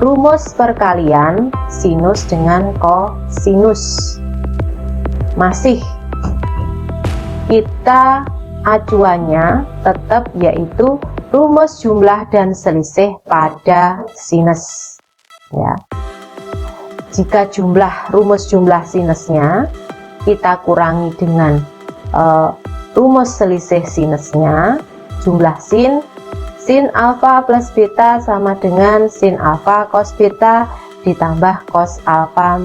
rumus perkalian sinus dengan kosinus. Masih kita acuannya tetap yaitu rumus jumlah dan selisih pada sinus ya. Jika rumus jumlah sinusnya kita kurangi dengan rumus selisih sinusnya, jumlah sin alfa plus beta sama dengan sin alfa cos beta ditambah cos alfa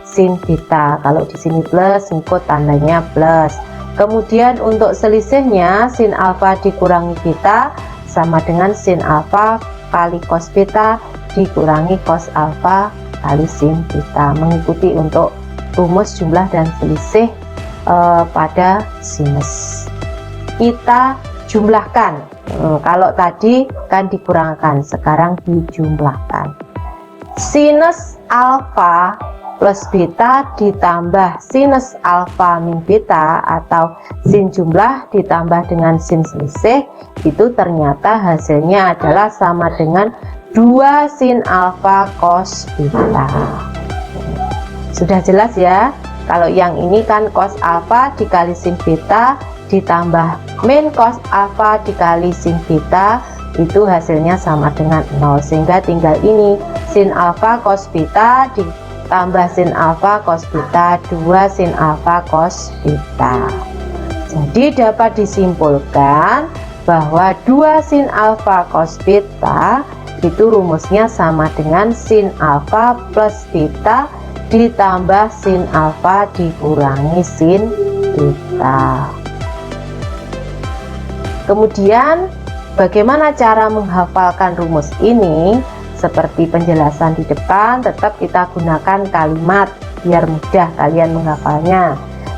sin beta. Kalau di sini plus, ngikut tandanya plus. Kemudian untuk selisihnya sin alfa dikurangi beta sama dengan sin alfa kali cos beta dikurangi cos alfa kali sin beta, mengikuti untuk rumus jumlah dan selisih pada sinus. Kita jumlahkan. Kalau tadi kan dikurangkan, sekarang dijumlahkan. Sinus alfa plus beta ditambah sinus alfa min beta atau sin jumlah ditambah dengan sin selisih, itu ternyata hasilnya adalah sama dengan 2 sin alfa cos beta. Sudah jelas ya. Kalau yang ini kan cos alfa dikali sin beta ditambah min cos alfa dikali sin beta, itu hasilnya sama dengan 0, sehingga tinggal ini sin alfa cos beta ditambah sin alfa cos beta, 2 sin alfa cos beta. Jadi dapat disimpulkan bahwa 2 sin alfa cos beta itu rumusnya sama dengan sin alfa plus beta ditambah sin alfa dikurangi sin beta. Kemudian bagaimana cara menghafalkan rumus ini? Seperti penjelasan di depan, tetap kita gunakan kalimat biar mudah kalian menghafalnya,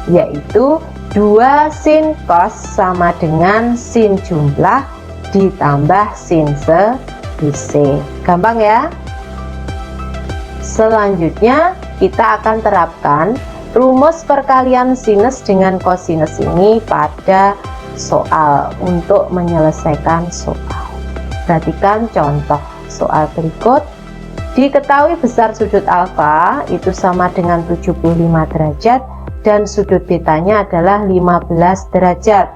yaitu 2 sin cos sama dengan sin jumlah ditambah sin selisih. Gampang ya. Selanjutnya kita akan terapkan rumus perkalian sinus dengan kosinus ini pada soal untuk menyelesaikan soal. Perhatikan contoh soal berikut. Diketahui besar sudut alfa itu sama dengan 75 derajat dan sudut betanya adalah 15 derajat.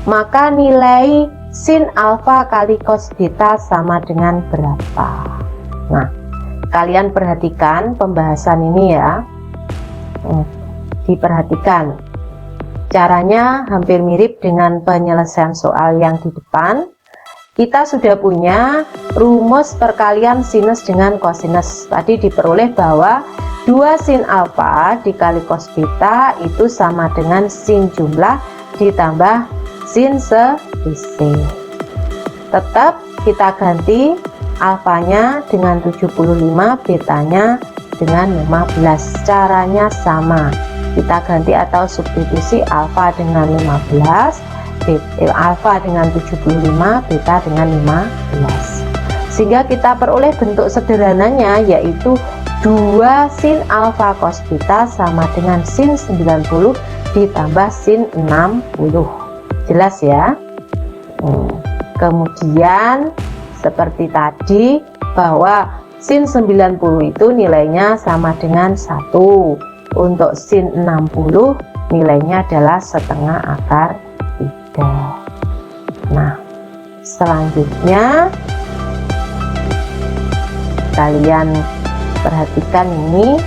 Maka nilai sin alfa kali cos beta sama dengan berapa? Nah, kalian perhatikan pembahasan ini ya. Diperhatikan. Caranya hampir mirip dengan penyelesaian soal yang di depan. Kita sudah punya rumus perkalian sinus dengan kosinus. Tadi diperoleh bahwa 2 sin alfa dikali cos beta itu sama dengan sin jumlah ditambah sin selisih. Tetap kita ganti alfanya dengan 75, betanya dengan 15. Caranya sama. Kita ganti atau substitusi alfa dengan 15, alfa dengan 75, beta dengan 15. Sehingga kita peroleh bentuk sederhananya yaitu 2 sin alfa cos beta sama dengan sin 90 ditambah sin 60. Jelas ya. Kemudian seperti tadi bahwa sin 90 itu nilainya sama dengan 1. Untuk sin 60 nilainya adalah setengah akar 3. Nah, selanjutnya kalian perhatikan ini.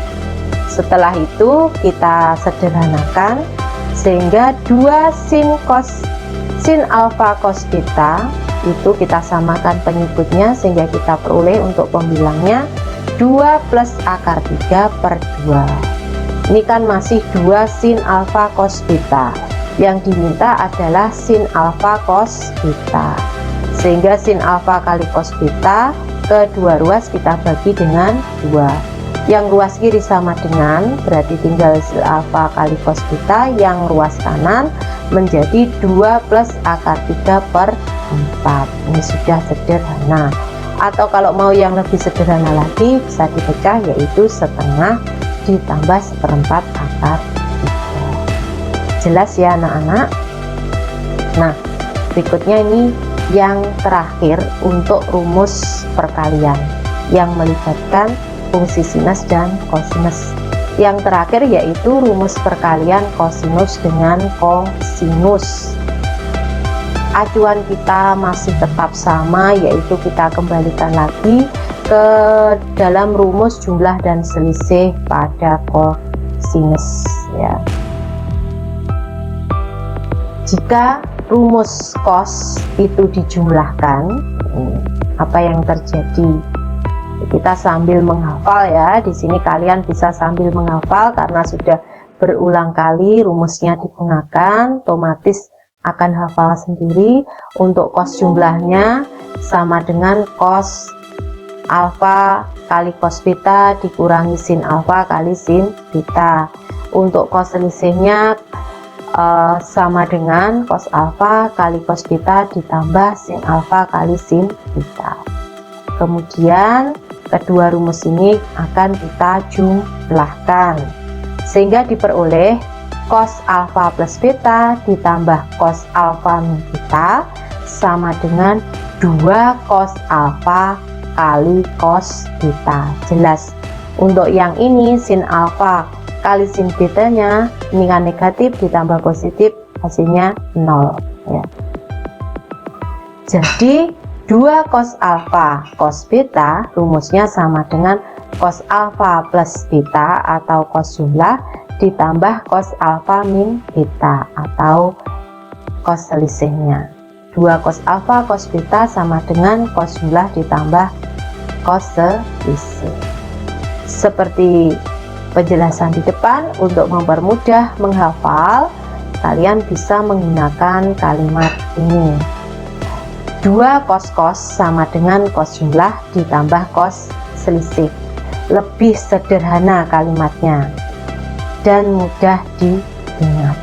Setelah itu kita sederhanakan sehingga 2 sin alfa cos beta itu kita samakan penyebutnya sehingga kita peroleh untuk pembilangnya 2 plus akar 3 per 2. Ini kan masih 2 sin alfa cos beta. Yang diminta adalah sin alfa cos beta. Sehingga sin alfa kali cos beta kedua ruas kita bagi dengan 2. Yang ruas kiri sama dengan, berarti tinggal sin alfa kali cos beta. Yang ruas kanan menjadi 2 plus akar 3 per 4. Ini sudah sederhana. Atau kalau mau yang lebih sederhana lagi bisa dipecah, yaitu setengah ditambah 1/4 akar 3. Jelas ya anak-anak. Nah, berikutnya ini yang terakhir untuk rumus perkalian. yang melibatkan fungsi sinus dan kosinus. Yang terakhir yaitu rumus perkalian kosinus dengan kosinus. Acuan kita masih tetap sama, yaitu kita kembalikan lagi ke dalam rumus jumlah dan selisih pada kosinus ya. Jika rumus cos itu dijumlahkan, apa yang terjadi? Kita sambil menghafal ya. Di sini kalian bisa sambil menghafal karena sudah berulang kali rumusnya digunakan, otomatis akan hafal sendiri. Untuk cos jumlahnya sama dengan cos alfa kali cos beta dikurangi sin alfa kali sin beta. Untuk cos selisihnya sama dengan cos alfa kali cos beta ditambah sin alfa kali sin beta. Kemudian kedua rumus ini akan kita jumlahkan sehingga diperoleh cos alfa plus beta ditambah cos alfa min beta sama dengan 2 cos alfa kali cos beta. Jelas. Untuk yang ini sin alfa kali sin betanya ini kan negatif ditambah positif, hasilnya 0 ya. Jadi 2 cos alfa cos beta rumusnya sama dengan cos alfa plus beta atau cos jumlah ditambah cos alfa min beta atau cos selisihnya. 2 cos alfa cos beta sama dengan cos jumlah ditambah cos selisih. Seperti penjelasan di depan, untuk mempermudah menghafal kalian bisa menggunakan kalimat ini. 2 cos sama dengan cos jumlah ditambah cos selisih. Lebih sederhana kalimatnya dan mudah diingat.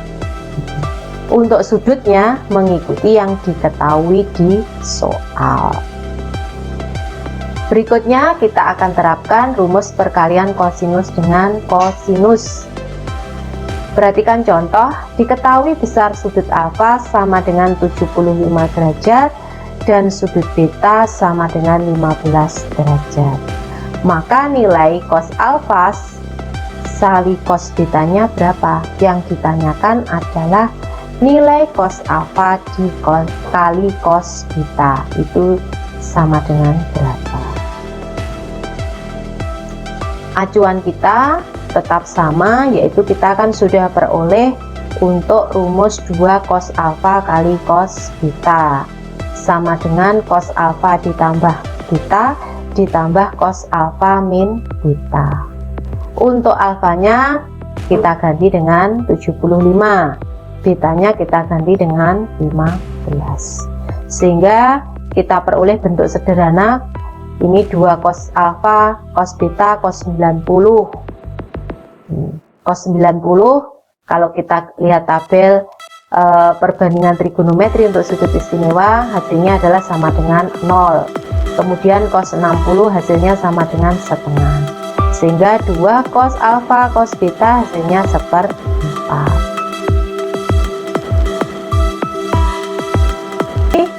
Untuk sudutnya mengikuti yang diketahui di soal. Berikutnya kita akan terapkan rumus perkalian kosinus dengan kosinus. Perhatikan contoh, diketahui besar sudut alfa sama dengan 75 derajat dan sudut beta sama dengan 15 derajat. Maka nilai cos alfa kali cos betanya berapa? Yang ditanyakan adalah nilai cos alfa kali cos beta itu sama dengan berapa? Acuan kita tetap sama, yaitu kita kan sudah peroleh untuk rumus 2 cos alfa kali cos beta sama dengan cos alfa ditambah beta ditambah cos alfa min beta. Untuk alfanya kita ganti dengan 75, betanya kita ganti dengan 15, sehingga kita peroleh bentuk sederhana. Ini 2 cos alfa cos beta cos 90. Cos 90 kalau kita lihat tabel perbandingan trigonometri untuk sudut istimewa, hasilnya adalah sama dengan 0. Kemudian cos 60 hasilnya sama dengan setengah, sehingga 2 cos alfa cos beta hasilnya 1/4.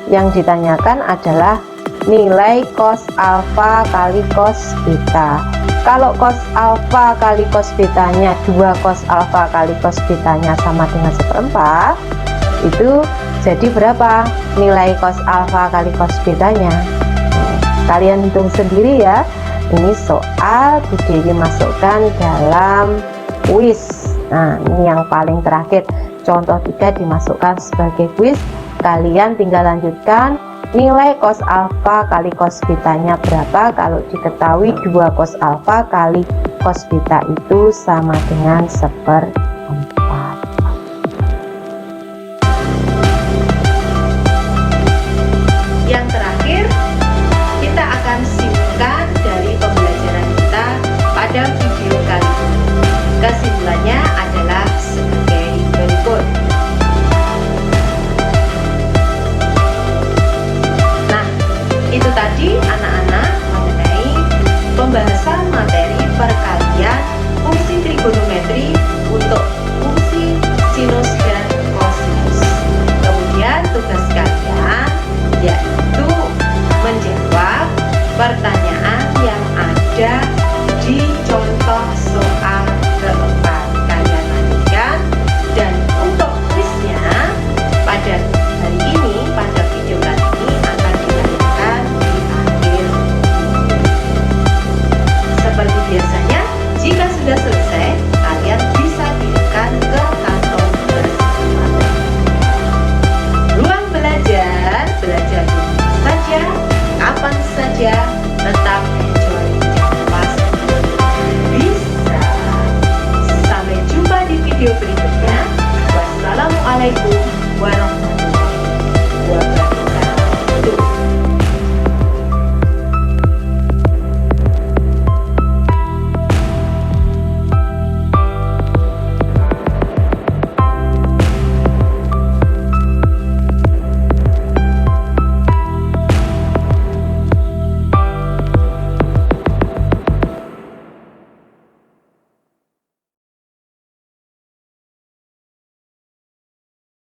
Yang ditanyakan adalah nilai cos alfa kali cos beta. Kalau cos alfa kali cos betanya 2 cos alfa kali cos betanya sama dengan 1/4, itu jadi berapa nilai cos alfa kali cos betanya? Kalian hitung sendiri ya. Ini soal bisa dimasukkan dalam kuis. Nah, ini yang paling terakhir, contoh 3 dimasukkan sebagai kuis. Kalian tinggal lanjutkan nilai cos alfa kali cos betanya berapa. Kalau diketahui 2 cos alfa kali cos beta itu sama dengan 1/4.